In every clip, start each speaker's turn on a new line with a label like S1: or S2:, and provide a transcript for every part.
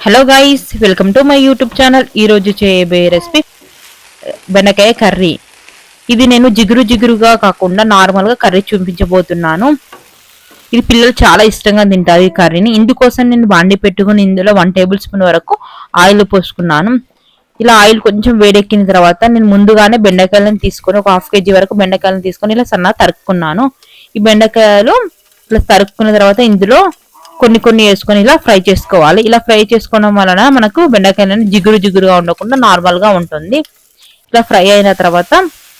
S1: Hello guys, welcome to my YouTube channel. ఈరోజు చేయబోయే recipe బెండకాయ కర్రీ. ఇది నేను జిగురుగా కాకుండా నార్మల్గా కర్రీ చూపించబోతున్నాను. ఇది పిల్లలు చాలా ఇష్టంగా తింటారు ఈ కర్రీని. ఇందుకోసం నేను బాండి పెట్టుకుని ఇందులో 1 టేబుల్ స్పూన్ వరకు ఆయిల్ పోసుకున్నాను. ఇలా ఆయిల్ కొంచెం వేడెక్కిన తర్వాత నేను ముందుగానే బెండకాయలను తీసుకొని ఒక 1/2 kg వరకు బెండకాయలను తీసుకొని ఇలా సన్నగా తరుక్కున్నాను. ఈ బెండకాయలు ఇలా తరుక్కున్న తర్వాత ఇందులో కొన్ని వేసుకొని ఇలా ఫ్రై చేసుకోవాలి. ఇలా ఫ్రై చేసుకోవడం వలన మనకు బెండకాయలను జిగురుగా ఉండకుండా నార్మల్ గా ఉంటుంది. ఇలా ఫ్రై అయిన తర్వాత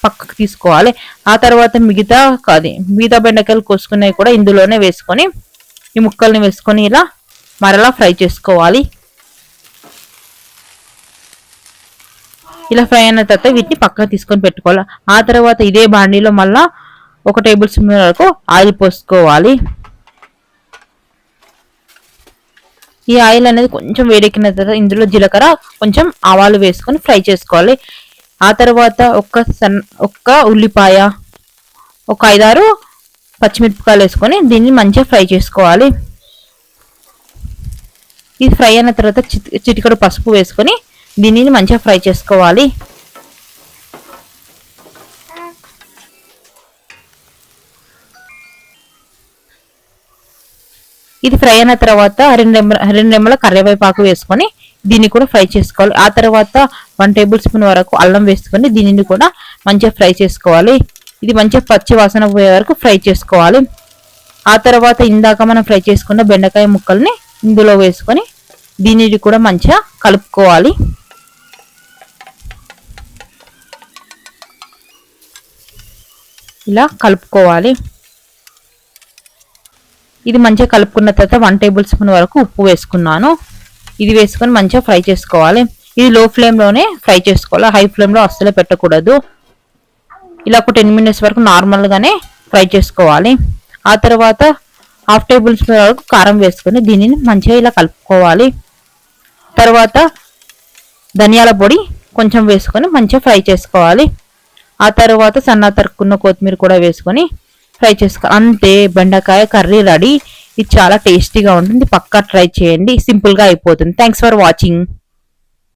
S1: పక్కకు తీసుకోవాలి. ఆ తర్వాత మిగతా బెండకాయలు కోసుకునేవి కూడా ఇందులోనే వేసుకొని ఈ ముక్కల్ని వేసుకొని ఇలా మరలా ఫ్రై చేసుకోవాలి. ఇలా ఫ్రై అయిన తర్వాత వీటిని పక్కకు తీసుకొని పెట్టుకోవాలి. ఆ తర్వాత ఇదే బాండీలో మళ్ళా 1 టేబుల్ స్పూన్ వరకు ఆయిల్ పోసుకోవాలి. ఈ ఆయిల్ అనేది కొంచెం వేడెక్కిన తర్వాత ఇందులో జీలకర్ర, కొంచెం ఆవాలు వేసుకొని ఫ్రై చేసుకోవాలి. ఆ తర్వాత ఒక్క ఉల్లిపాయ, ఒక 5-6 పచ్చిమిరపకాయలు వేసుకొని దీన్ని మంచిగా ఫ్రై చేసుకోవాలి. ఇది ఫ్రై అయిన తర్వాత చిటికెడు పసుపు వేసుకొని దీనిని మంచిగా ఫ్రై చేసుకోవాలి. ఇది ఫ్రై అయిన తర్వాత 2 రెమ్మల కరివేపాకు వేసుకొని దీన్ని కూడా ఫ్రై చేసుకోవాలి. ఆ తర్వాత 1 టేబుల్ స్పూన్ వరకు అల్లం వేసుకొని దీనిని కూడా మంచిగా ఫ్రై చేసుకోవాలి. ఇది మంచిగా పచ్చి వాసన పోయే వరకు ఫ్రై చేసుకోవాలి. ఆ తర్వాత ఇందాక మనం ఫ్రై చేసుకున్న బెండకాయ ముక్కల్ని ఇందులో వేసుకొని దీనిని కూడా మంచిగా కలుపుకోవాలి. ఇలా కలుపుకోవాలి. ఇది మంచిగా కలుపుకున్న తర్వాత 1 టేబుల్ స్పూన్ వరకు ఉప్పు వేసుకున్నాను. ఇది వేసుకొని మంచిగా ఫ్రై చేసుకోవాలి. ఇది లో ఫ్లేమ్లోనే ఫ్రై చేసుకోవాలి, హై ఫ్లేమ్లో అస్సలు పెట్టకూడదు. ఇలా ఒక 10 మినిట్స్ వరకు నార్మల్గానే ఫ్రై చేసుకోవాలి. ఆ తర్వాత 1/2 టేబుల్ స్పూన్ వరకు కారం వేసుకొని దీనిని మంచిగా ఇలా కలుపుకోవాలి. తర్వాత ధనియాల పొడి కొంచెం వేసుకొని మంచిగా ఫ్రై చేసుకోవాలి. ఆ తర్వాత సన్నగా తరుక్కున్న కొత్తిమీర కూడా వేసుకొని ఫ్రై చేసుకోవాలి. అంతే, బెండకాయ కర్రీ రెడీ. ఇది చాలా టేస్టీగా ఉంటుంది. పక్కా ట్రై చేయండి, సింపుల్గా అయిపోతుంది. Thanks for watching.